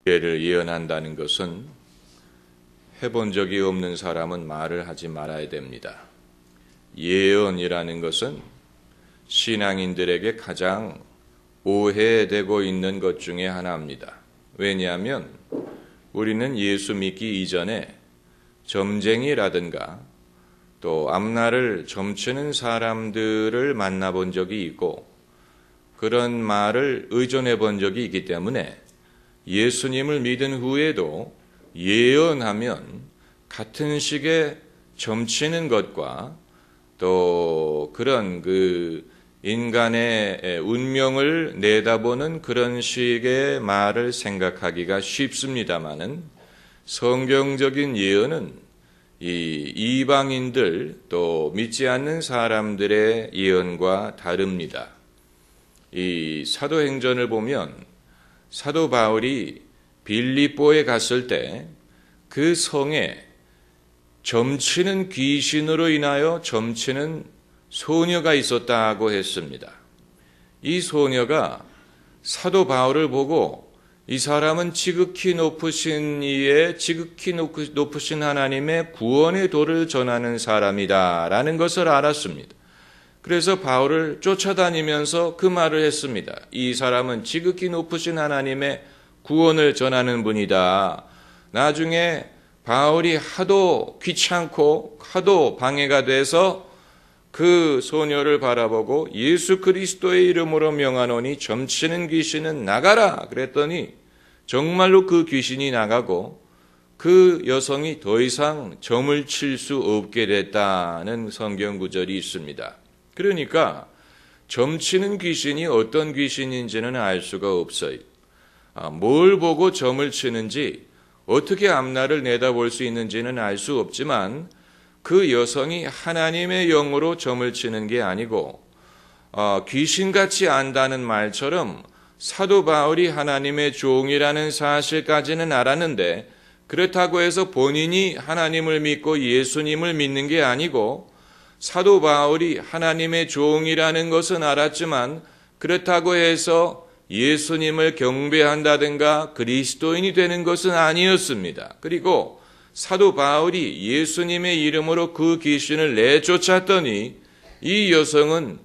미래를 예언한다는 것은 해본 적이 없는 사람은 말을 하지 말아야 됩니다. 예언이라는 것은 신앙인들에게 가장 오해되고 있는 것 중에 하나입니다. 왜냐하면 우리는 예수 믿기 이전에 점쟁이라든가 또 앞날을 점치는 사람들을 만나본 적이 있고 그런 말을 의존해 본 적이 있기 때문에 예수님을 믿은 후에도 예언하면 같은 식의 점치는 것과 또 그런 인간의 운명을 내다보는 그런 식의 말을 생각하기가 쉽습니다마는 성경적인 예언은 이 이방인들 또 믿지 않는 사람들의 예언과 다릅니다. 이 사도행전을 보면 사도 바울이 빌립보에 갔을 때 그 성에 점치는 귀신으로 인하여 점치는 소녀가 있었다고 했습니다. 이 소녀가 사도 바울을 보고 이 사람은 지극히 높으신 이의 지극히 높으신 하나님의 구원의 도를 전하는 사람이다라는 것을 알았습니다. 그래서 바울을 쫓아다니면서 그 말을 했습니다. 이 사람은 지극히 높으신 하나님의 구원을 전하는 분이다. 나중에 바울이 하도 귀찮고 하도 방해가 돼서 그 소녀를 바라보고 예수 그리스도의 이름으로 명하노니 점치는 귀신은 나가라 그랬더니 정말로 그 귀신이 나가고 그 여성이 더 이상 점을 칠 수 없게 됐다는 성경 구절이 있습니다. 그러니까 점치는 귀신이 어떤 귀신인지는 알 수가 없어요. 뭘 보고 점을 치는지 어떻게 앞날을 내다볼 수 있는지는 알 수 없지만 그 여성이 하나님의 영으로 점을 치는 게 아니고 귀신같이 안다는 말처럼 사도 바울이 하나님의 종이라는 사실까지는 알았는데 그렇다고 해서 본인이 하나님을 믿고 예수님을 믿는 게 아니고 사도 바울이 하나님의 종이라는 것은 알았지만 그렇다고 해서 예수님을 경배한다든가 그리스도인이 되는 것은 아니었습니다. 그리고 사도 바울이 예수님의 이름으로 그 귀신을 내쫓았더니 이 여성은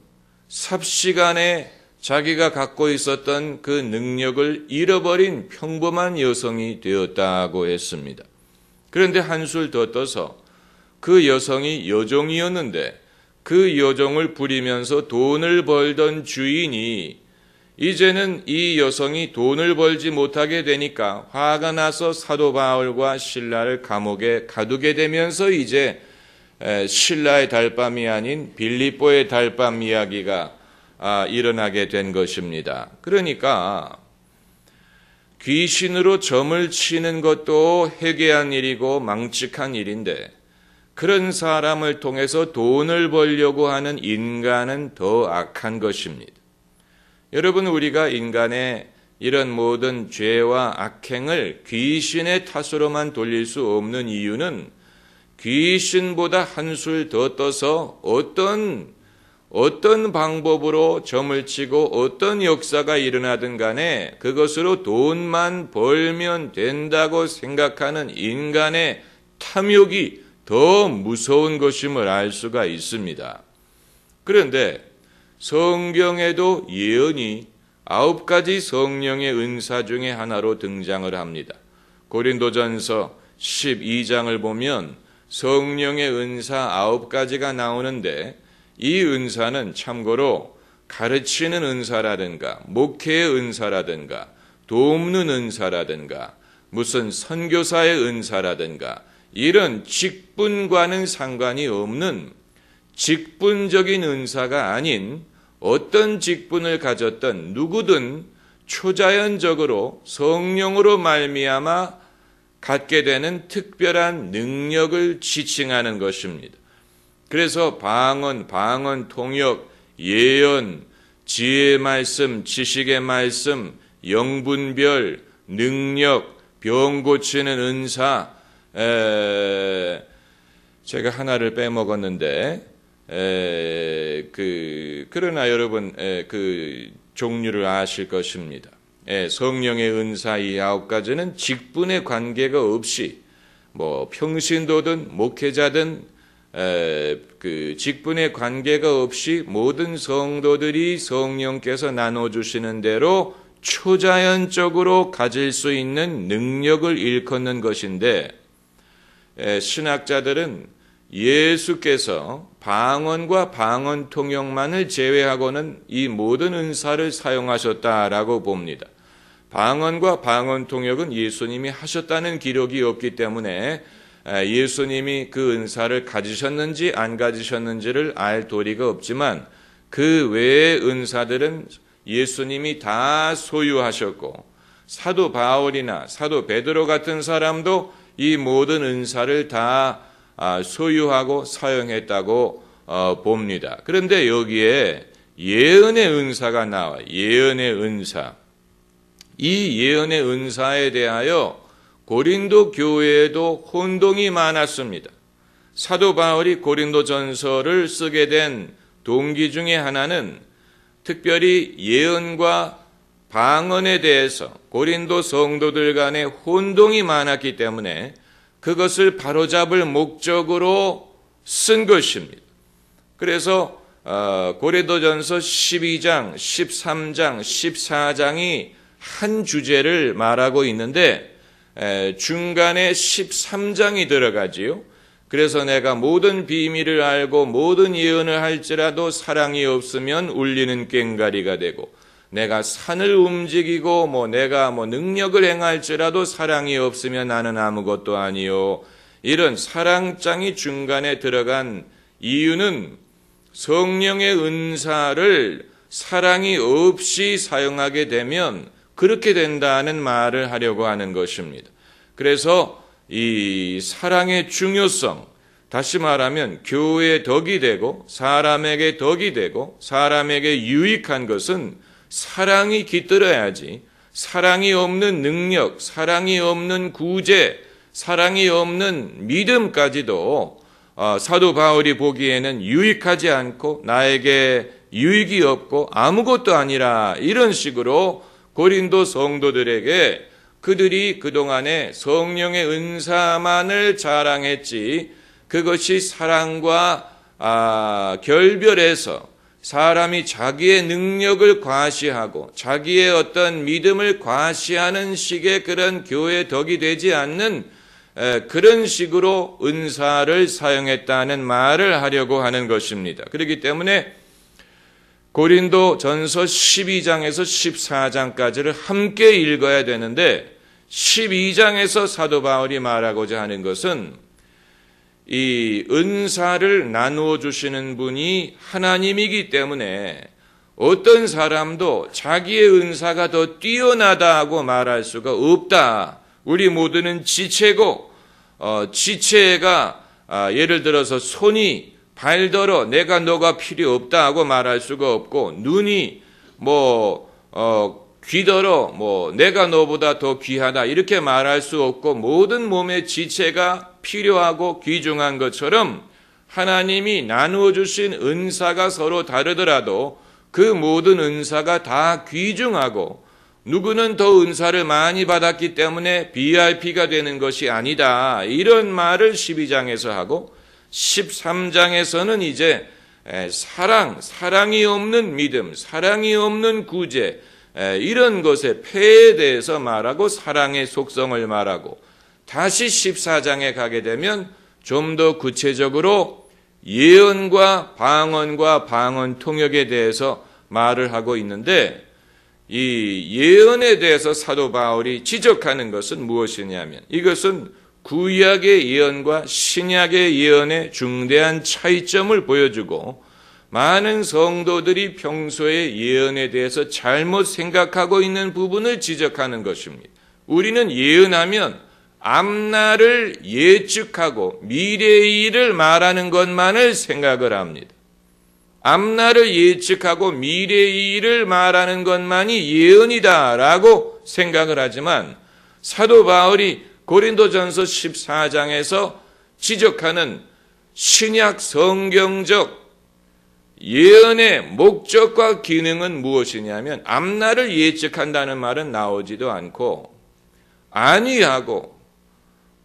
삽시간에 자기가 갖고 있었던 그 능력을 잃어버린 평범한 여성이 되었다고 했습니다. 그런데 한술 더 떠서 그 여성이 여종이었는데 그 여종을 부리면서 돈을 벌던 주인이 이제는 이 여성이 돈을 벌지 못하게 되니까 화가 나서 사도 바울과 실라를 감옥에 가두게 되면서 이제 실라의 달밤이 아닌 빌립보의 달밤 이야기가 일어나게 된 것입니다. 그러니까 귀신으로 점을 치는 것도 회개한 일이고 망측한 일인데 그런 사람을 통해서 돈을 벌려고 하는 인간은 더 악한 것입니다. 여러분, 우리가 인간의 이런 모든 죄와 악행을 귀신의 탓으로만 돌릴 수 없는 이유는 귀신보다 한술 더 떠서 어떤 방법으로 점을 치고 어떤 역사가 일어나든 간에 그것으로 돈만 벌면 된다고 생각하는 인간의 탐욕이 더 무서운 것임을 알 수가 있습니다. 그런데 성경에도 예언이 9가지 성령의 은사 중에 하나로 등장을 합니다. 고린도전서 12장을 보면 성령의 은사 9가지가 나오는데 이 은사는 참고로 가르치는 은사라든가 목회의 은사라든가 돕는 은사라든가 무슨 선교사의 은사라든가 이런 직분과는 상관이 없는 직분적인 은사가 아닌 어떤 직분을 가졌던 누구든 초자연적으로 성령으로 말미암아 갖게 되는 특별한 능력을 지칭하는 것입니다. 그래서 방언, 통역, 예언, 지혜의 말씀, 지식의 말씀, 영분별, 능력, 병 고치는 은사, 제가 하나를 빼먹었는데 그러나 여러분 그 종류를 아실 것입니다. 성령의 은사 이 9가지는 직분의 관계가 없이 평신도든 목회자든 그 직분의 관계가 없이 모든 성도들이 성령께서 나눠주시는 대로 초자연적으로 가질 수 있는 능력을 일컫는 것인데, 신학자들은 예수께서 방언과 방언 통역만을 제외하고는 이 모든 은사를 사용하셨다라고 봅니다. 방언과 방언 통역은 예수님이 하셨다는 기록이 없기 때문에 예수님이 그 은사를 가지셨는지 안 가지셨는지를 알 도리가 없지만, 그 외의 은사들은 예수님이 다 소유하셨고, 사도 바울이나 사도 베드로 같은 사람도 이 모든 은사를 다 소유하고 사용했다고 봅니다. 그런데 여기에 예언의 은사가 나와요. 예언의 은사. 이 예언의 은사에 대하여 고린도 교회에도 혼동이 많았습니다. 사도 바울이 고린도전서를 쓰게 된 동기 중에 하나는 특별히 예언과 방언에 대해서 고린도 성도들 간에 혼동이 많았기 때문에 그것을 바로잡을 목적으로 쓴 것입니다. 그래서 고린도전서 12장, 13장, 14장이 한 주제를 말하고 있는데 중간에 13장이 들어가지요. 그래서 내가 모든 비밀을 알고 모든 예언을 할지라도 사랑이 없으면 울리는 꽹과리가 되고, 내가 산을 움직이고 내가 능력을 행할지라도 사랑이 없으면 나는 아무것도 아니요. 이런 사랑장이 중간에 들어간 이유는 성령의 은사를 사랑이 없이 사용하게 되면 그렇게 된다는 말을 하려고 하는 것입니다. 그래서 이 사랑의 중요성, 다시 말하면 교회의 덕이 되고 사람에게 덕이 되고 사람에게 유익한 것은 사랑이 깃들어야지, 사랑이 없는 능력, 사랑이 없는 구제, 사랑이 없는 믿음까지도 사도 바울이 보기에는 유익하지 않고 나에게 유익이 없고 아무것도 아니라, 이런 식으로 고린도 성도들에게 그들이 그동안에 성령의 은사만을 자랑했지, 그것이 사랑과 결별해서 사람이 자기의 능력을 과시하고 자기의 어떤 믿음을 과시하는 식의 그런 교회 덕이 되지 않는 그런 식으로 은사를 사용했다는 말을 하려고 하는 것입니다. 그렇기 때문에 고린도 전서 12장에서 14장까지를 함께 읽어야 되는데, 12장에서 사도 바울이 말하고자 하는 것은 이 은사를 나누어 주시는 분이 하나님이기 때문에 어떤 사람도 자기의 은사가 더 뛰어나다고 말할 수가 없다. 우리 모두는 지체고, 지체가 예를 들어서 손이 발더러 내가 너가 필요 없다 하고 말할 수가 없고, 눈이 귀더러 내가 너보다 더 귀하다 이렇게 말할 수 없고, 모든 몸의 지체가 필요하고 귀중한 것처럼 하나님이 나누어 주신 은사가 서로 다르더라도 그 모든 은사가 다 귀중하고, 누구는 더 은사를 많이 받았기 때문에 VIP가 되는 것이 아니다, 이런 말을 12장에서 하고, 13장에서는 이제 사랑이 없는 믿음, 사랑이 없는 구제, 이런 것의 폐해에 대해서 말하고 사랑의 속성을 말하고, 다시 14장에 가게 되면 좀 더 구체적으로 예언과 방언 통역에 대해서 말을 하고 있는데, 이 예언에 대해서 사도 바울이 지적하는 것은 무엇이냐면, 이것은 구약의 예언과 신약의 예언의 중대한 차이점을 보여주고, 많은 성도들이 평소에 예언에 대해서 잘못 생각하고 있는 부분을 지적하는 것입니다. 우리는 예언하면 앞날을 예측하고 미래의 일을 말하는 것만을 생각을 합니다. 앞날을 예측하고 미래의 일을 말하는 것만이 예언이다라고 생각을 하지만, 사도 바울이 고린도전서 14장에서 지적하는 신약 성경적 예언의 목적과 기능은 무엇이냐면 앞날을 예측한다는 말은 나오지도 않고 안위하고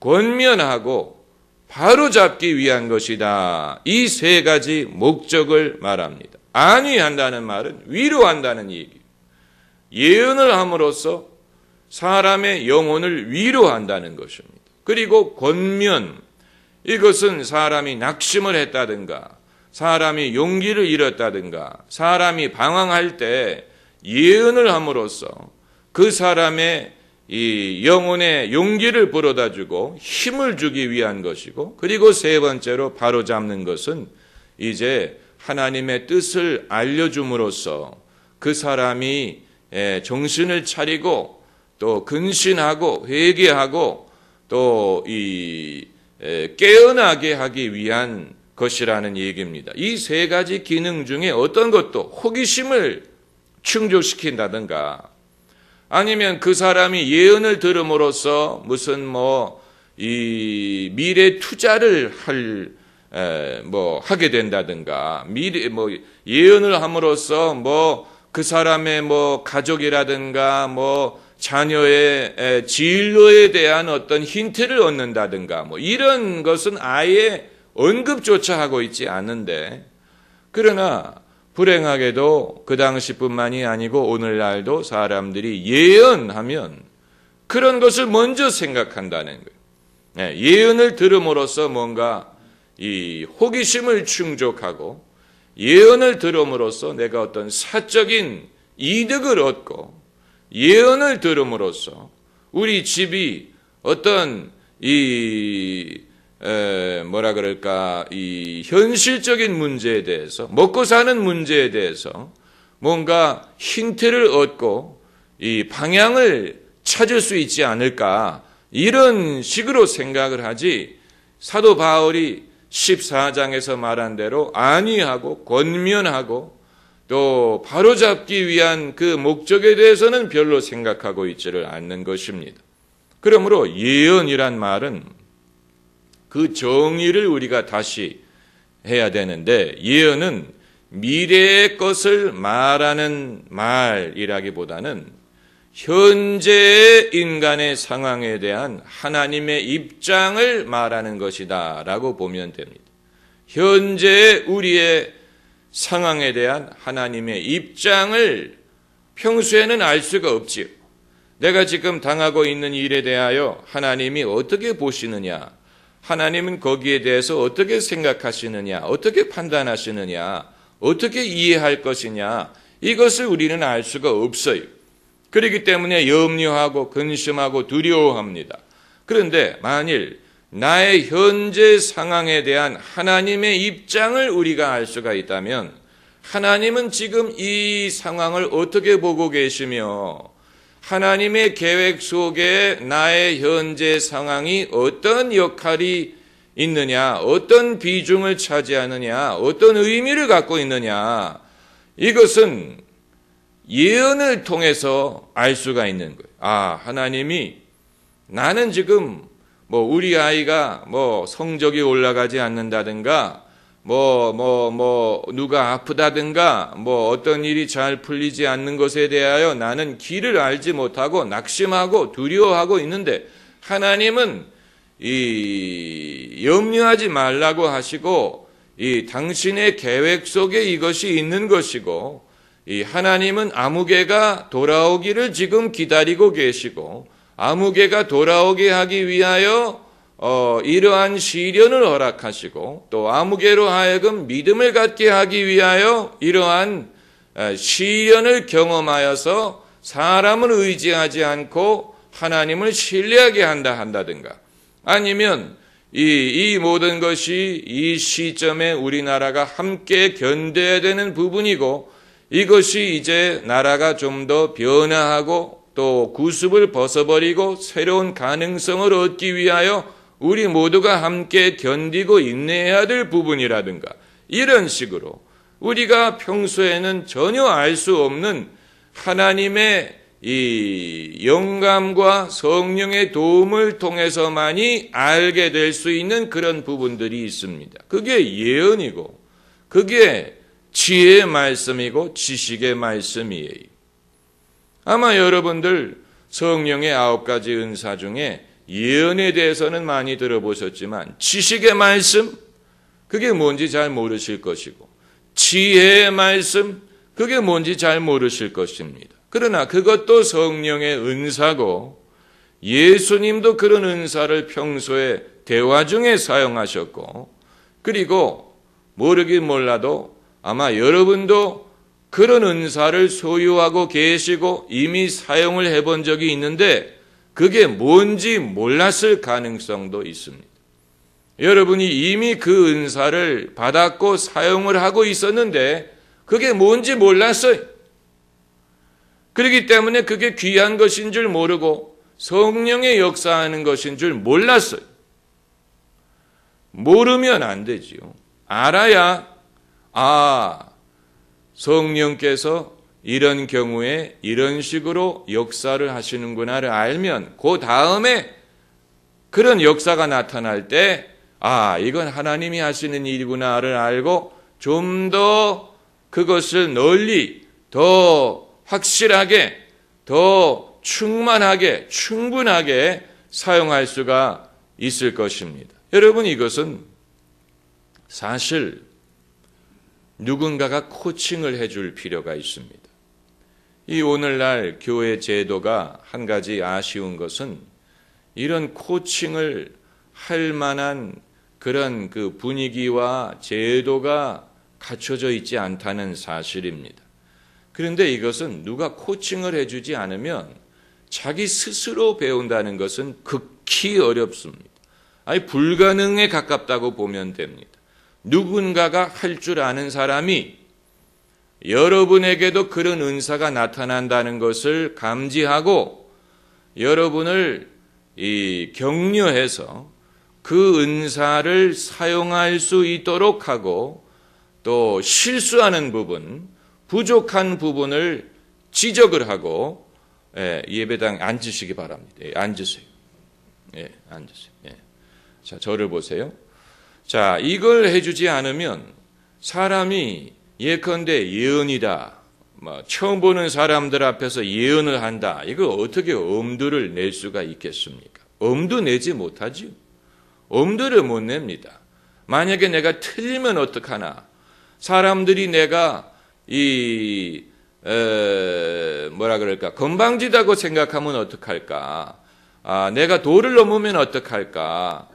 권면하고 바로잡기 위한 것이다. 이 세 가지 목적을 말합니다. 안위한다는 말은 위로한다는 얘기. 예언을 함으로써 사람의 영혼을 위로한다는 것입니다. 그리고 권면, 이것은 사람이 낙심을 했다든가 사람이 용기를 잃었다든가 사람이 방황할 때 예언을 함으로써 그 사람의 이 영혼의 용기를 불어다주고 힘을 주기 위한 것이고, 그리고 세 번째로 바로잡는 것은 이제 하나님의 뜻을 알려줌으로써 그 사람이 정신을 차리고 또 근신하고 회개하고 또 깨어나게 하기 위한 것이라는 얘기입니다. 이 세 가지 기능 중에 어떤 것도 호기심을 충족시킨다든가 아니면 그 사람이 예언을 들음으로써 무슨 이 미래 투자를 하게 된다든가 예언을 함으로써 그 사람의 가족이라든가 자녀의 진로에 대한 어떤 힌트를 얻는다든가 이런 것은 아예 언급조차 하고 있지 않는데, 그러나 불행하게도 그 당시뿐만이 아니고 오늘날도 사람들이 예언하면 그런 것을 먼저 생각한다는 거예요. 예언을 들음으로써 뭔가 이 호기심을 충족하고 예언을 들음으로써 내가 어떤 사적인 이득을 얻고 예언을 들음으로써 우리 집이 어떤 이 현실적인 문제에 대해서 먹고 사는 문제에 대해서 뭔가 힌트를 얻고 이 방향을 찾을 수 있지 않을까, 이런 식으로 생각을 하지 사도 바울이 14장에서 말한 대로 안위하고 권면하고 또 바로잡기 위한 그 목적에 대해서는 별로 생각하고 있지를 않는 것입니다. 그러므로 예언이란 말은 그 정의를 우리가 다시 해야 되는데, 예언은 미래의 것을 말하는 말이라기보다는 현재의 인간의 상황에 대한 하나님의 입장을 말하는 것이다 라고 보면 됩니다. 현재의 우리의 상황에 대한 하나님의 입장을 평소에는 알 수가 없지요. 내가 지금 당하고 있는 일에 대하여 하나님이 어떻게 보시느냐, 하나님은 거기에 대해서 어떻게 생각하시느냐, 어떻게 판단하시느냐, 어떻게 이해할 것이냐, 이것을 우리는 알 수가 없어요. 그렇기 때문에 염려하고 근심하고 두려워합니다. 그런데 만일 나의 현재 상황에 대한 하나님의 입장을 우리가 알 수가 있다면 하나님은 지금 이 상황을 어떻게 보고 계시며 하나님의 계획 속에 나의 현재 상황이 어떤 역할이 있느냐, 어떤 비중을 차지하느냐, 어떤 의미를 갖고 있느냐, 이것은 예언을 통해서 알 수가 있는 거예요. 하나님이 나는 지금 우리 아이가 성적이 올라가지 않는다든가 누가 아프다든가 어떤 일이 잘 풀리지 않는 것에 대하여 나는 길을 알지 못하고 낙심하고 두려워하고 있는데, 하나님은 염려하지 말라고 하시고 당신의 계획 속에 이것이 있는 것이고, 하나님은 아무개가 돌아오기를 지금 기다리고 계시고, 아무개가 돌아오게 하기 위하여 이러한 시련을 허락하시고, 또 아무개로 하여금 믿음을 갖게 하기 위하여 이러한 시련을 경험하여서 사람을 의지하지 않고 하나님을 신뢰하게 한다든가, 아니면 이 모든 것이 이 시점에 우리나라가 함께 견뎌야 되는 부분이고, 이것이 이제 나라가 좀 더 변화하고 또 구습을 벗어버리고 새로운 가능성을 얻기 위하여 우리 모두가 함께 견디고 인내해야 될 부분이라든가, 이런 식으로 우리가 평소에는 전혀 알 수 없는 하나님의 이 영감과 성령의 도움을 통해서만이 알게 될 수 있는 그런 부분들이 있습니다. 그게 예언이고 그게 지혜의 말씀이고 지식의 말씀이에요. 아마 여러분들 성령의 9가지 은사 중에 예언에 대해서는 많이 들어보셨지만 지식의 말씀, 그게 뭔지 잘 모르실 것이고 지혜의 말씀, 그게 뭔지 잘 모르실 것입니다. 그러나 그것도 성령의 은사고 예수님도 그런 은사를 평소에 대화 중에 사용하셨고, 그리고 모르긴 몰라도 아마 여러분도 그런 은사를 소유하고 계시고 이미 사용을 해본 적이 있는데 그게 뭔지 몰랐을 가능성도 있습니다. 여러분이 이미 그 은사를 받았고 사용을 하고 있었는데 그게 뭔지 몰랐어요. 그렇기 때문에 그게 귀한 것인 줄 모르고 성령의 역사하는 것인 줄 몰랐어요. 모르면 안 되지요. 알아야 성령께서 이런 경우에 이런 식으로 역사를 하시는구나를 알면 그 다음에 그런 역사가 나타날 때 이건 하나님이 하시는 일이구나를 알고 좀 더 그것을 널리 더 확실하게 더 충만하게 충분하게 사용할 수가 있을 것입니다. 여러분, 이것은 사실 누군가가 코칭을 해줄 필요가 있습니다. 이 오늘날 교회 제도가 한 가지 아쉬운 것은 이런 코칭을 할 만한 그런 그 분위기와 제도가 갖춰져 있지 않다는 사실입니다. 그런데 이것은 누가 코칭을 해주지 않으면 자기 스스로 배운다는 것은 극히 어렵습니다. 아니 불가능에 가깝다고 보면 됩니다. 누군가가 할 줄 아는 사람이 여러분에게도 그런 은사가 나타난다는 것을 감지하고 여러분을 격려해서 그 은사를 사용할 수 있도록 하고 또 실수하는 부분, 부족한 부분을 지적을 하고 예배당에 앉으시기 바랍니다. 앉으세요. 앉으세요. 자, 저를 보세요. 자, 이걸 해주지 않으면 사람이 예컨대 예언이다, 처음 보는 사람들 앞에서 예언을 한다, 이거 어떻게 엄두를 낼 수가 있겠습니까? 엄두 내지 못하지요. 엄두를 못 냅니다. 만약에 내가 틀리면 어떡하나, 사람들이 내가 건방지다고 생각하면 어떡할까, 내가 도를 넘으면 어떡할까,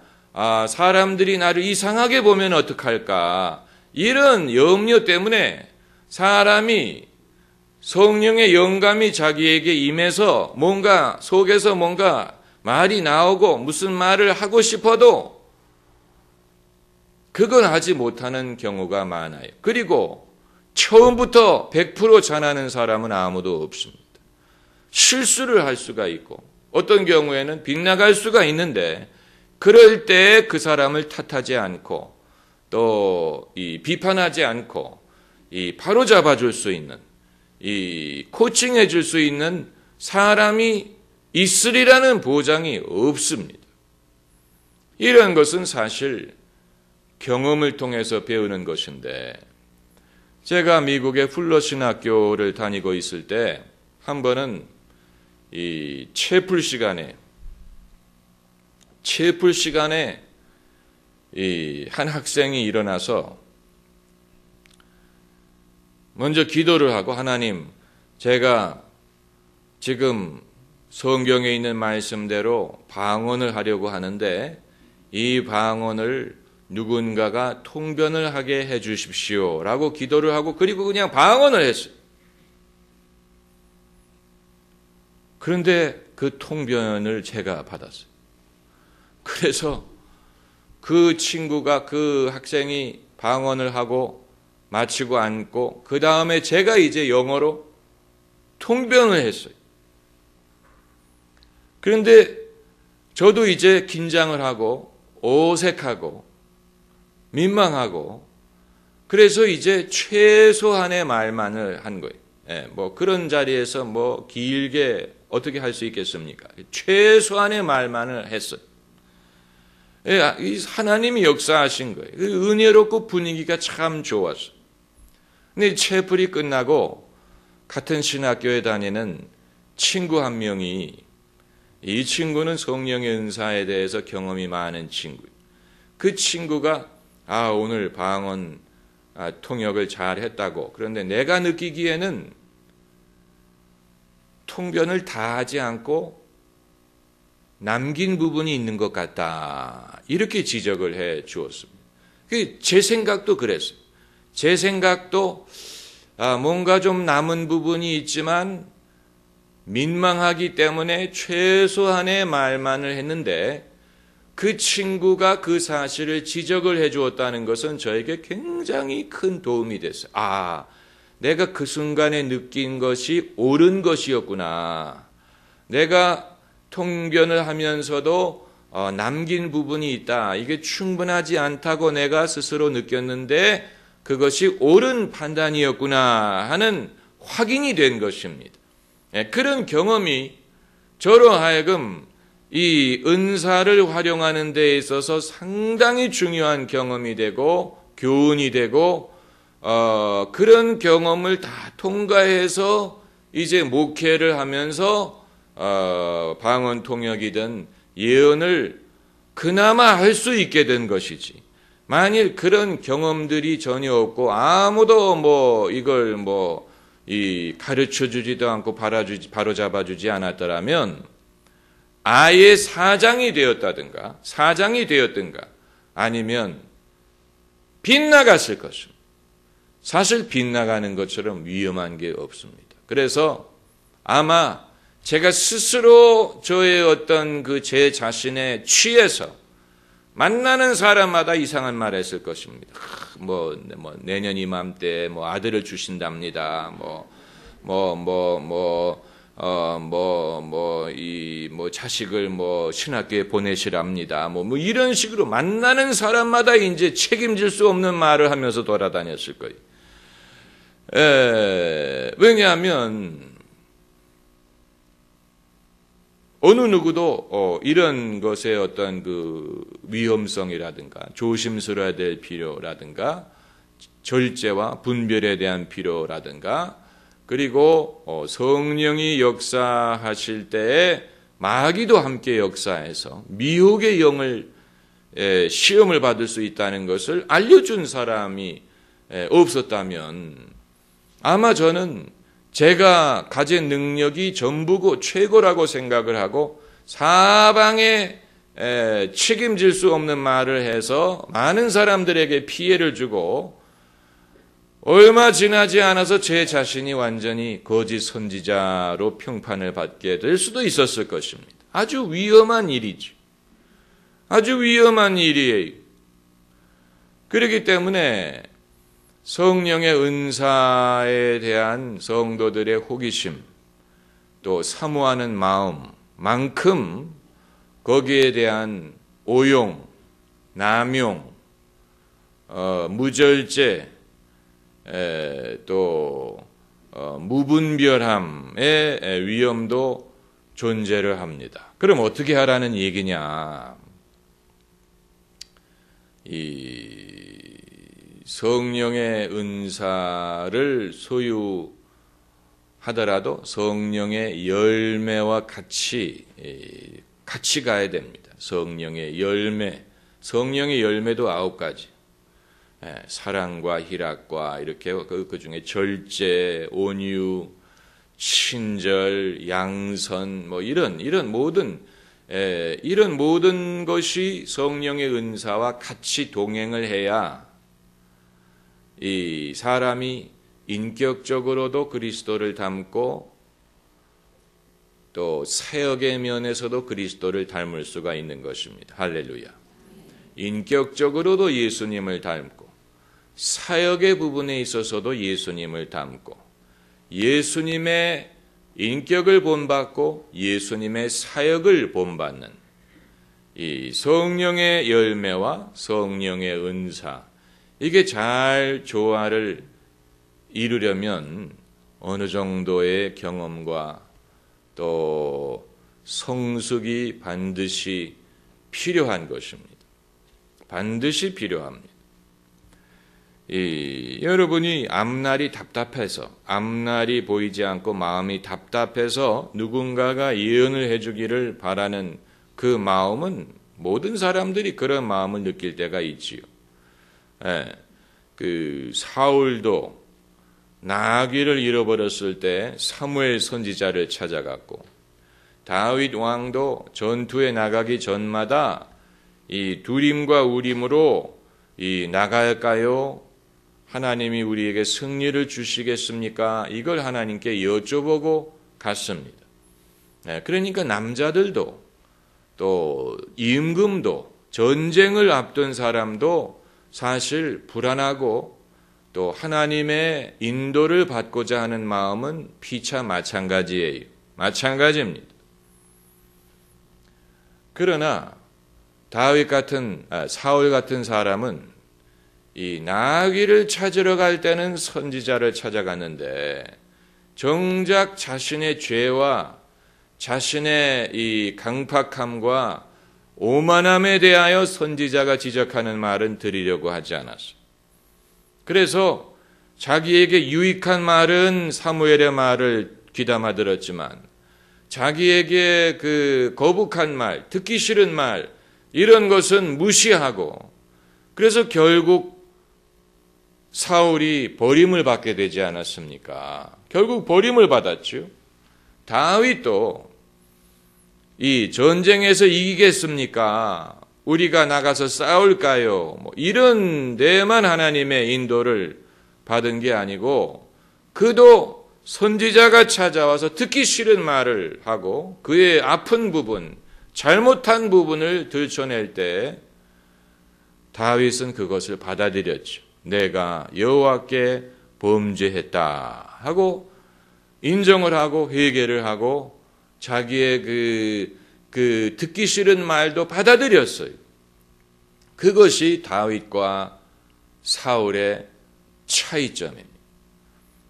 사람들이 나를 이상하게 보면 어떡할까, 이런 염려 때문에 사람이 성령의 영감이 자기에게 임해서 뭔가 속에서 뭔가 말이 나오고 무슨 말을 하고 싶어도 그건 하지 못하는 경우가 많아요. 그리고 처음부터 100% 잘하는 사람은 아무도 없습니다. 실수를 할 수가 있고 어떤 경우에는 빗나갈 수가 있는데 그럴 때 그 사람을 탓하지 않고 또 비판하지 않고 바로 잡아줄 수 있는 코칭해 줄 수 있는 사람이 있으리라는 보장이 없습니다. 이런 것은 사실 경험을 통해서 배우는 것인데 제가 미국의 풀러 신학교를 다니고 있을 때 한 번은 채플 시간에 한 학생이 일어나서 먼저 기도를 하고 하나님, 제가 지금 성경에 있는 말씀대로 방언을 하려고 하는데 이 방언을 누군가가 통변을 하게 해 주십시오 라고 기도를 하고 그리고 그냥 방언을 했어요. 그런데 그 통변을 제가 받았어요. 그래서 그 친구가, 그 학생이 방언을 하고 마치고 앉고 그 다음에 제가 이제 영어로 통변을 했어요. 그런데 저도 이제 긴장을 하고 어색하고 민망하고 그래서 이제 최소한의 말만을 한 거예요. 뭐 그런 자리에서 뭐 길게 어떻게 할 수 있겠습니까? 최소한의 말만을 했어요. 하나님이 역사하신 거예요. 은혜롭고 분위기가 참 좋았어요. 근데 채플이 끝나고 같은 신학교에 다니는 친구 한 명이, 이 친구는 성령의 은사에 대해서 경험이 많은 친구. 그 친구가 오늘 방언 통역을 잘 했다고. 그런데 내가 느끼기에는 통변을 다 하지 않고 남긴 부분이 있는 것 같다. 이렇게 지적을 해 주었습니다. 제 생각도 그랬어요. 제 생각도 뭔가 좀 남은 부분이 있지만 민망하기 때문에 최소한의 말만을 했는데 그 친구가 그 사실을 지적을 해 주었다는 것은 저에게 굉장히 큰 도움이 됐어요. 내가 그 순간에 느낀 것이 옳은 것이었구나. 내가 통변을 하면서도 남긴 부분이 있다. 이게 충분하지 않다고 내가 스스로 느꼈는데 그것이 옳은 판단이었구나 하는 확인이 된 것입니다. 그런 경험이 저로 하여금 이 은사를 활용하는 데 있어서 상당히 중요한 경험이 되고 교훈이 되고 그런 경험을 다 통과해서 이제 목회를 하면서 방언 통역이든 예언을 그나마 할 수 있게 된 것이지. 만일 그런 경험들이 전혀 없고 아무도 이걸 가르쳐 주지도 않고 바로 잡아주지 않았더라면 아예 사장이 되었다든가 아니면 빗나갔을 것입니다. 사실 빗나가는 것처럼 위험한 게 없습니다. 그래서 아마 제가 스스로 저의 어떤 제 자신에 취해서 만나는 사람마다 이상한 말 했을 것입니다. 내년 이맘때 아들을 주신답니다. 자식을 신학교에 보내시랍니다. 이런 식으로 만나는 사람마다 이제 책임질 수 없는 말을 하면서 돌아다녔을 거예요. 왜냐하면 어느 누구도 이런 것의 어떤 위험성이라든가 조심스러워야 될 필요라든가 절제와 분별에 대한 필요라든가 그리고 성령이 역사하실 때에 마귀도 함께 역사해서 미혹의 영을 시험을 받을 수 있다는 것을 알려준 사람이 없었다면 아마 저는 제가 가진 능력이 전부고 최고라고 생각을 하고 사방에 책임질 수 없는 말을 해서 많은 사람들에게 피해를 주고 얼마 지나지 않아서 제 자신이 완전히 거짓 선지자로 평판을 받게 될 수도 있었을 것입니다. 아주 위험한 일이죠. 아주 위험한 일이에요. 그렇기 때문에 성령의 은사에 대한 성도들의 호기심, 또 사모하는 마음만큼 거기에 대한 오용, 남용, 무절제, 또 무분별함의 위험도 존재를 합니다. 그럼 어떻게 하라는 얘기냐? 성령의 은사를 소유하더라도 성령의 열매와 같이 가야 됩니다. 성령의 열매도 9가지. 사랑과 희락과 이렇게 그 중에 절제, 온유, 친절, 양선 이런 모든 것이 성령의 은사와 같이 동행을 해야 이 사람이 인격적으로도 그리스도를 닮고 또 사역의 면에서도 그리스도를 닮을 수가 있는 것입니다. 할렐루야. 인격적으로도 예수님을 닮고 사역의 부분에 있어서도 예수님을 닮고 예수님의 인격을 본받고 예수님의 사역을 본받는 이 성령의 열매와 성령의 은사, 이게 잘 조화를 이루려면 어느 정도의 경험과 또 성숙이 반드시 필요한 것입니다. 반드시 필요합니다. 여러분이 앞날이 답답해서, 앞날이 보이지 않고 마음이 답답해서 누군가가 예언을 해주기를 바라는 그 마음은 모든 사람들이 그런 마음을 느낄 때가 있지요. 그 사울도 나귀를 잃어버렸을 때 사무엘 선지자를 찾아갔고, 다윗 왕도 전투에 나가기 전마다 이 두림과 우림으로 나갈까요? 하나님이 우리에게 승리를 주시겠습니까? 이걸 하나님께 여쭤보고 갔습니다. 그러니까 남자들도 또 임금도 전쟁을 앞둔 사람도 사실 불안하고 또 하나님의 인도를 받고자 하는 마음은 피차 마찬가지예요. 마찬가지입니다. 그러나 사울 같은 사람은 이 나귀를 찾으러 갈 때는 선지자를 찾아갔는데 정작 자신의 죄와 자신의 이 강팍함과 오만함에 대하여 선지자가 지적하는 말은 들으려고 하지 않았어요. 그래서 자기에게 유익한 말은 사무엘의 말을 귀담아 들었지만 자기에게 그 거북한 말, 듣기 싫은 말 이런 것은 무시하고, 그래서 결국 사울이 버림을 받게 되지 않았습니까? 결국 버림을 받았죠. 다윗도 이 전쟁에서 이기겠습니까? 우리가 나가서 싸울까요? 이런 데만 하나님의 인도를 받은 게 아니고, 그도 선지자가 찾아와서 듣기 싫은 말을 하고 그의 아픈 부분, 잘못한 부분을 들춰낼 때 다윗은 그것을 받아들였죠. 내가 여호와께 범죄했다 하고 인정을 하고 회개를 하고 자기의 그 듣기 싫은 말도 받아들였어요. 그것이 다윗과 사울의 차이점입니다.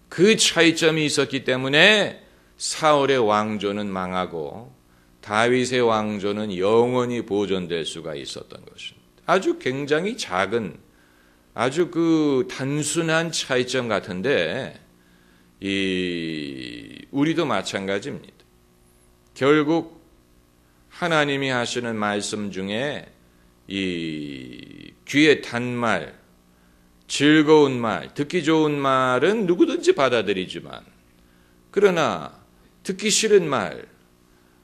그 차이점이 있었기 때문에 사울의 왕조는 망하고 다윗의 왕조는 영원히 보존될 수가 있었던 것입니다. 아주 굉장히 작은, 아주 그 단순한 차이점 같은데 우리도 마찬가지입니다. 결국 하나님이 하시는 말씀 중에 이 귀에 단 말, 즐거운 말, 듣기 좋은 말은 누구든지 받아들이지만, 그러나 듣기 싫은 말,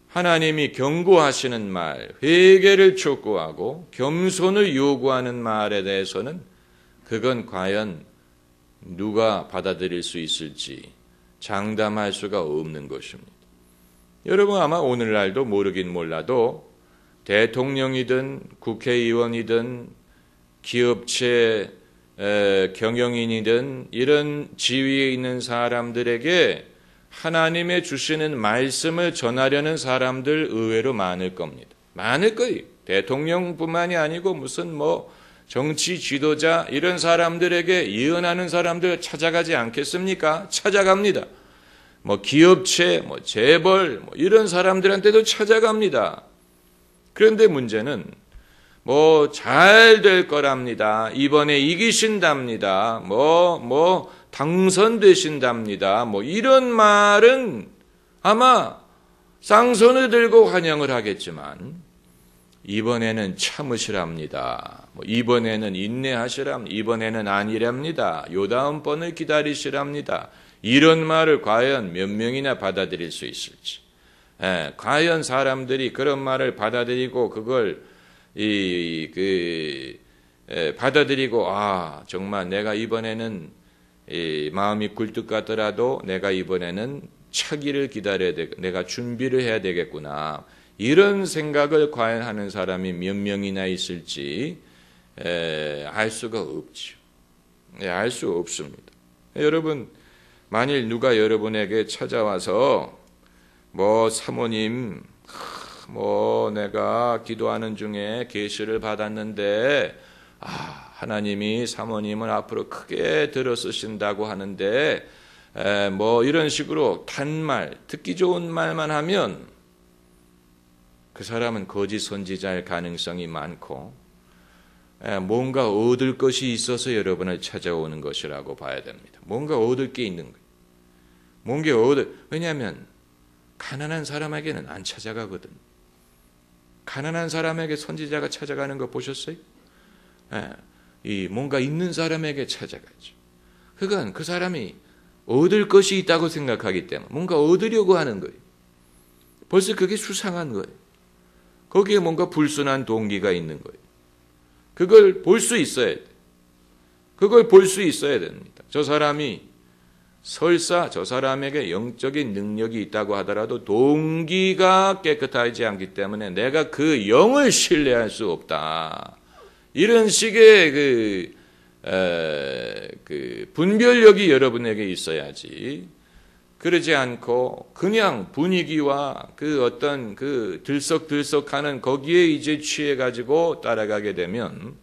하나님이 경고하시는 말, 회개를 촉구하고 겸손을 요구하는 말에 대해서는 그건 과연 누가 받아들일 수 있을지 장담할 수가 없는 것입니다. 여러분 아마 오늘날도 모르긴 몰라도 대통령이든 국회의원이든 기업체 경영인이든 이런 지위에 있는 사람들에게 하나님의 주시는 말씀을 전하려는 사람들 의외로 많을 겁니다. 많을 거예요. 대통령뿐만이 아니고 무슨 정치 지도자 이런 사람들에게 예언하는 사람들 찾아가지 않겠습니까? 찾아갑니다. 기업체, 재벌 이런 사람들한테도 찾아갑니다. 그런데 문제는 잘 될 거랍니다. 이번에 이기신답니다. 당선되신답니다. 이런 말은 아마 쌍손을 들고 환영을 하겠지만 이번에는 참으시랍니다. 이번에는 인내하시랍니다. 이번에는 아니랍니다. 요다음 번을 기다리시랍니다. 이런 말을 과연 몇 명이나 받아들일 수 있을지. 과연 사람들이 그런 말을 받아들이고 그걸 받아들이고 정말 내가 이번에는 마음이 굴뚝 같더라도 내가 이번에는 차기를 기다려야 돼, 내가 준비를 해야 되겠구나. 이런 생각을 과연 하는 사람이 몇 명이나 있을지 알 수가 없죠. 알 수 없습니다. 여러분, 만일 누가 여러분에게 찾아와서 사모님, 내가 기도하는 중에 계시를 받았는데 하나님이 사모님을 앞으로 크게 들어쓰신다고 하는데 이런 식으로 단말, 듣기 좋은 말만 하면 그 사람은 거짓 선지자일 가능성이 많고 뭔가 얻을 것이 있어서 여러분을 찾아오는 것이라고 봐야 됩니다. 뭔가 얻을 게 있는 거예요. 왜냐하면 가난한 사람에게는 안 찾아가거든. 가난한 사람에게 선지자가 찾아가는 거 보셨어요? 이 뭔가 있는 사람에게 찾아가죠. 그건 그 사람이 얻을 것이 있다고 생각하기 때문에 뭔가 얻으려고 하는 거예요. 벌써 그게 수상한 거예요. 거기에 뭔가 불순한 동기가 있는 거예요. 그걸 볼 수 있어야 돼. 그걸 볼 수 있어야 됩니다. 저 사람이 설사 저 사람에게 영적인 능력이 있다고 하더라도 동기가 깨끗하지 않기 때문에 내가 그 영을 신뢰할 수 없다. 이런 식의 그 분별력이 여러분에게 있어야지. 그러지 않고 그냥 분위기와 그 어떤 그 들썩들썩하는 거기에 이제 취해가지고 따라가게 되면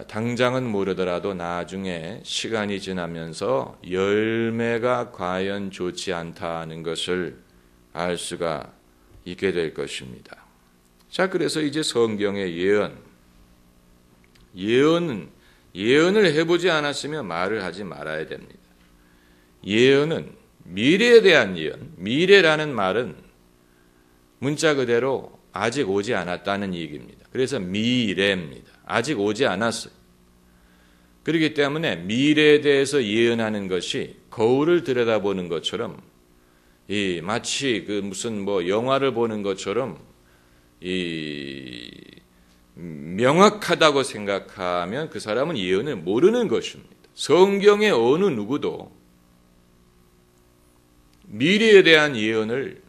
당장은 모르더라도 나중에 시간이 지나면서 열매가 과연 좋지 않다는 것을 알 수가 있게 될 것입니다. 자, 그래서 이제 성경의 예언을 해보지 않았으면 말을 하지 말아야 됩니다. 예언은 미래에 대한 예언, 미래라는 말은 문자 그대로 아직 오지 않았다는 얘기입니다. 그래서 미래입니다. 아직 오지 않았어요. 그렇기 때문에 미래에 대해서 예언하는 것이 거울을 들여다보는 것처럼 마치 그 무슨 영화를 보는 것처럼 명확하다고 생각하면 그 사람은 예언을 모르는 것입니다. 성경의 어느 누구도 미래에 대한 예언을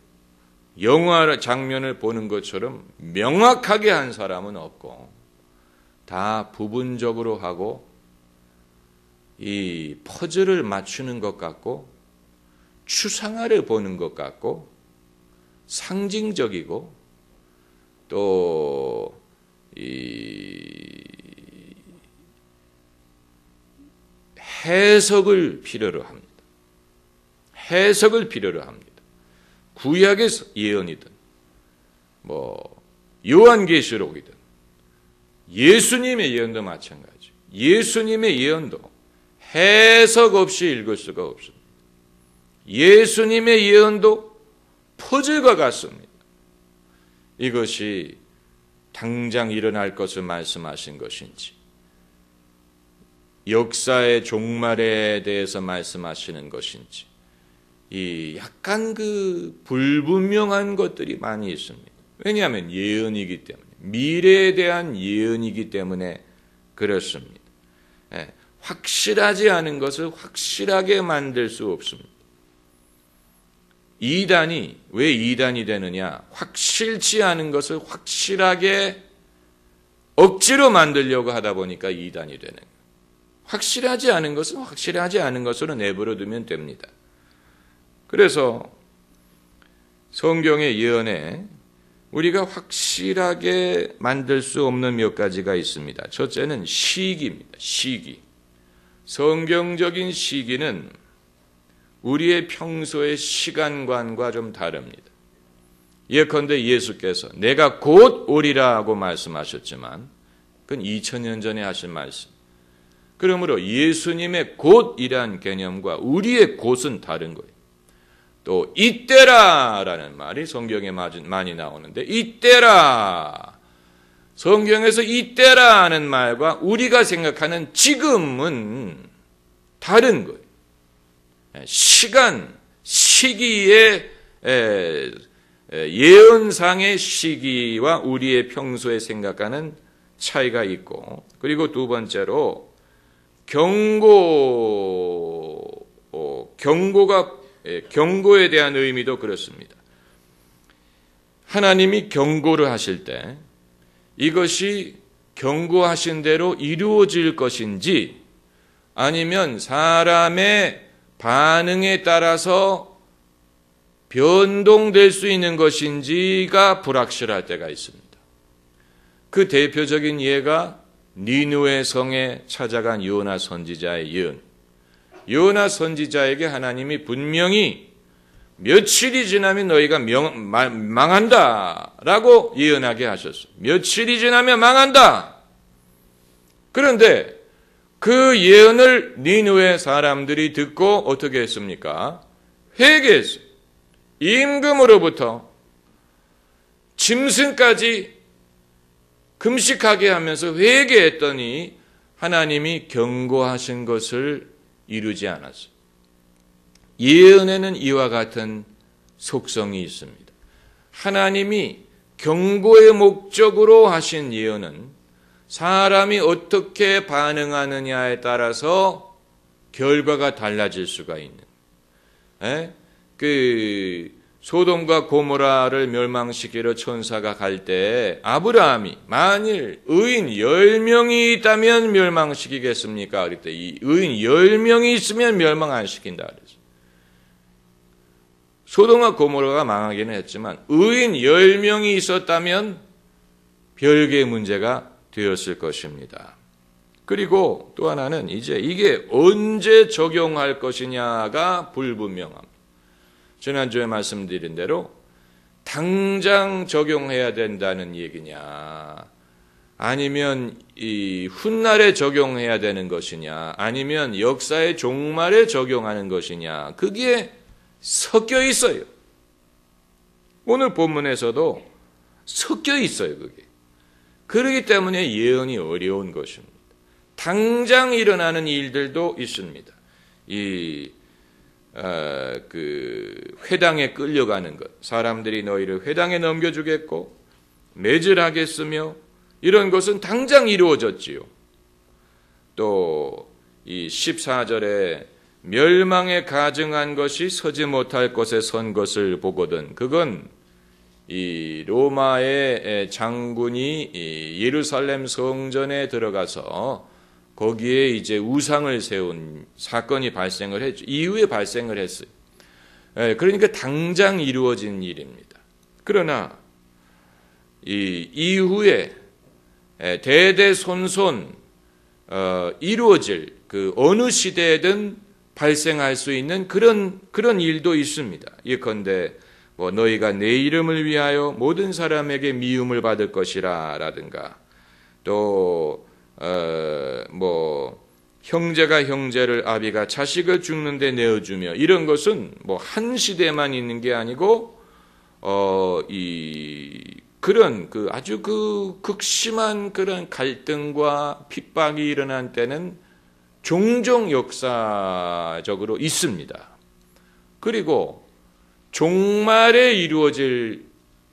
영화 장면을 보는 것처럼 명확하게 한 사람은 없고 다 부분적으로 하고 이 퍼즐을 맞추는 것 같고 추상화를 보는 것 같고 상징적이고 또 해석을 필요로 합니다. 해석을 필요로 합니다. 구약의 예언이든 요한계시록이든 예수님의 예언도 마찬가지. 예수님의 예언도 해석 없이 읽을 수가 없습니다. 예수님의 예언도 퍼즐과 같습니다. 이것이 당장 일어날 것을 말씀하신 것인지 역사의 종말에 대해서 말씀하시는 것인지 약간 그 불분명한 것들이 많이 있습니다. 왜냐하면 예언이기 때문에 미래에 대한 예언이기 때문에 그렇습니다. 확실하지 않은 것을 확실하게 만들 수 없습니다. 왜 이단이 되느냐? 확실치 않은 것을 확실하게 억지로 만들려고 하다 보니까 이단이 되는 거예요. 확실하지 않은 것은 확실하지 않은 것으로 내버려 두면 됩니다. 그래서 성경의 예언에 우리가 확실하게 만들 수 없는 몇 가지가 있습니다. 첫째는 시기입니다. 시기. 성경적인 시기는 우리의 평소의 시간관과 좀 다릅니다. 예컨대 예수께서 내가 곧 오리라고 말씀하셨지만 그건 2000년 전에 하신 말씀. 그러므로 예수님의 곧이란 개념과 우리의 곧은 다른 거예요. 또 이때라라는 말이 성경에 많이 나오는데 이때라. 성경에서 이때라는 말과 우리가 생각하는 지금은 다른 거예요. 시간, 시기의 예언상의 시기와 우리의 평소에 생각하는 차이가 있고 그리고 두 번째로 경고에 대한 의미도 그렇습니다. 하나님이 경고를 하실 때 이것이 경고하신 대로 이루어질 것인지 아니면 사람의 반응에 따라서 변동될 수 있는 것인지가 불확실할 때가 있습니다. 그 대표적인 예가 니느웨 성에 찾아간 요나 선지자의 예언. 요나 선지자에게 하나님이 분명히 며칠이 지나면 너희가 망한다라고 예언하게 하셨어요. 며칠이 지나면 망한다. 그런데 그 예언을 니느웨 사람들이 듣고 어떻게 했습니까? 회개했어요. 임금으로부터 짐승까지 금식하게 하면서 회개했더니 하나님이 경고하신 것을 이루지 않았어요. 예언에는 이와 같은 속성이 있습니다. 하나님이 경고의 목적으로 하신 예언은 사람이 어떻게 반응하느냐에 따라서 결과가 달라질 수가 있는. 소돔과 고모라를 멸망시키러 천사가 갈 때 아브라함이 만일 의인 10명이 있다면 멸망시키겠습니까? 그랬더니 이 의인 10명이 있으면 멸망 안 시킨다 그랬어요. 소돔과 고모라가 망하기는 했지만 의인 10명이 있었다면 별개의 문제가 되었을 것입니다. 그리고 또 하나는 이제 이게 언제 적용할 것이냐가 불분명합니다. 지난주에 말씀드린 대로 당장 적용해야 된다는 얘기냐, 아니면 이 훗날에 적용해야 되는 것이냐, 아니면 역사의 종말에 적용하는 것이냐, 그게 섞여 있어요. 오늘 본문에서도 섞여 있어요, 그게. 그렇기 때문에 예언이 어려운 것입니다. 당장 일어나는 일들도 있습니다. 회당에 끌려가는 것, 사람들이 너희를 회당에 넘겨주겠고 매질하겠으며, 이런 것은 당장 이루어졌지요. 또 이 14절에 멸망에 가증한 것이 서지 못할 곳에 선 것을 보거든, 그건 이 로마의 장군이 예루살렘 성전에 들어가서 거기에 이제 우상을 세운 사건이 발생을 했죠. 이후에 발생을 했어요. 그러니까 당장 이루어진 일입니다. 그러나 이 이후에 대대손손 이루어질 그 어느 시대에든 발생할 수 있는 그런 일도 있습니다. 예컨대 너희가 내 이름을 위하여 모든 사람에게 미움을 받을 것이라 라든가, 또 형제가 형제를, 아비가 자식을 죽는데 내어주며, 이런 것은 한 시대만 있는 게 아니고 그런 아주 극심한 그런 갈등과 핍박이 일어난 때는 종종 역사적으로 있습니다. 그리고 종말에 이루어질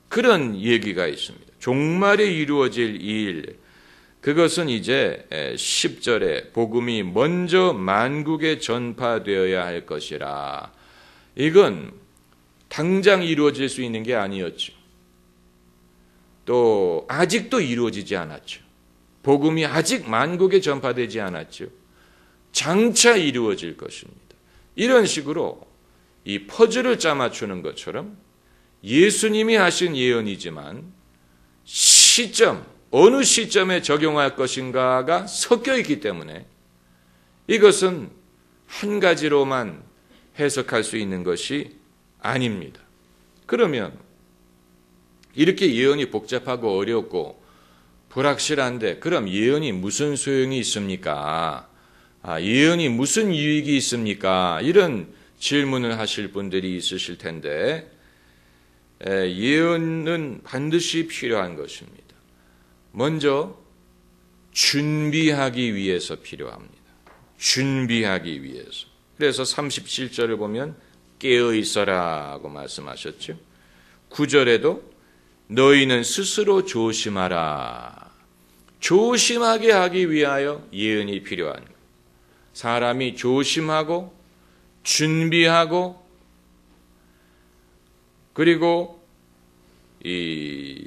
그런 얘기가 있습니다. 종말에 이루어질 일, 그것은 이제 10절에 복음이 먼저 만국에 전파되어야 할 것이라. 이건 당장 이루어질 수 있는 게 아니었죠. 또 아직도 이루어지지 않았죠. 복음이 아직 만국에 전파되지 않았죠. 장차 이루어질 것입니다. 이런 식으로 이 퍼즐을 짜맞추는 것처럼 예수님이 하신 예언이지만 시점, 어느 시점에 적용할 것인가가 섞여 있기 때문에 이것은 한 가지로만 해석할 수 있는 것이 아닙니다. 그러면 이렇게 예언이 복잡하고 어렵고 불확실한데 그럼 예언이 무슨 소용이 있습니까? 예언이 무슨 유익이 있습니까? 이런 질문을 하실 분들이 있으실 텐데, 예언은 반드시 필요한 것입니다. 먼저 준비하기 위해서 필요합니다. 준비하기 위해서. 그래서 37절을 보면 깨어 있어라고 말씀하셨죠. 9절에도 너희는 스스로 조심하라. 조심하게 하기 위하여 예언이 필요한 거예요. 사람이 조심하고 준비하고 그리고 이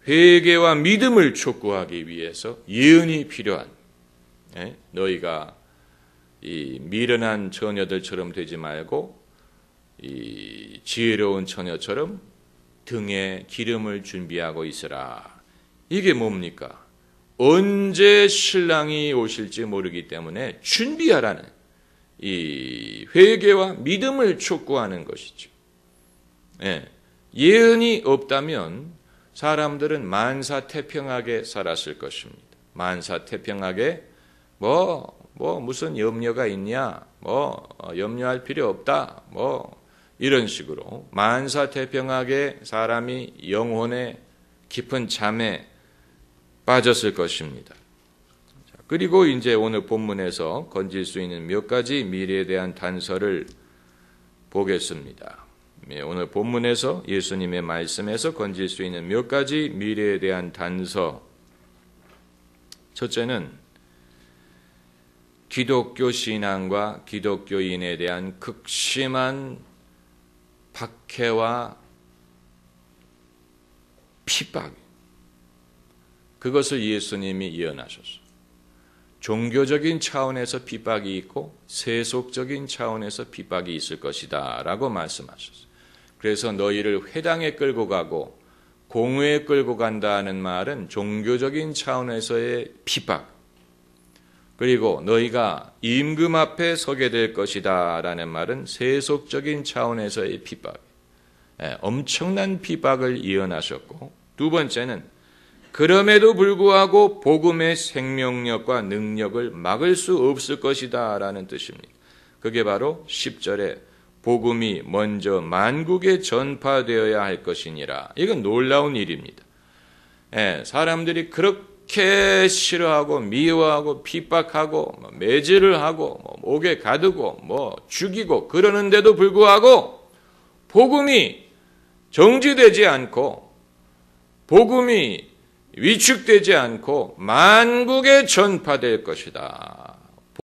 회개와 믿음을 촉구하기 위해서 예언이 필요한, 너희가 이 미련한 처녀들처럼 되지 말고 이 지혜로운 처녀처럼 등에 기름을 준비하고 있으라. 이게 뭡니까? 언제 신랑이 오실지 모르기 때문에 준비하라는 이 회개와 믿음을 촉구하는 것이죠. 예언이 없다면 사람들은 만사태평하게 살았을 것입니다. 만사태평하게 무슨 염려가 있냐, 염려할 필요 없다, 이런 식으로 만사태평하게 사람이 영혼의 깊은 잠에 빠졌을 것입니다. 그리고 이제 오늘 본문에서 건질 수 있는 몇 가지 미래에 대한 단서를 보겠습니다. 오늘 본문에서 예수님의 말씀에서 건질 수 있는 몇 가지 미래에 대한 단서. 첫째는 기독교 신앙과 기독교인에 대한 극심한 박해와 핍박. 그것을 예수님이 예언하셨어요. 종교적인 차원에서 핍박이 있고 세속적인 차원에서 핍박이 있을 것이다 라고 말씀하셨어요. 그래서 너희를 회당에 끌고 가고 공회에 끌고 간다는 말은 종교적인 차원에서의 핍박, 그리고 너희가 임금 앞에 서게 될 것이다 라는 말은 세속적인 차원에서의 핍박, 엄청난 핍박을 예언하셨고, 두 번째는 그럼에도 불구하고 복음의 생명력과 능력을 막을 수 없을 것이다 라는 뜻입니다. 그게 바로 10절에 복음이 먼저 만국에 전파되어야 할 것이니라. 이건 놀라운 일입니다. 사람들이 그렇게 싫어하고 미워하고 핍박하고 매질을 하고 목에 가두고 죽이고 그러는데도 불구하고 복음이 정지되지 않고 복음이 위축되지 않고 만국에 전파될 것이다.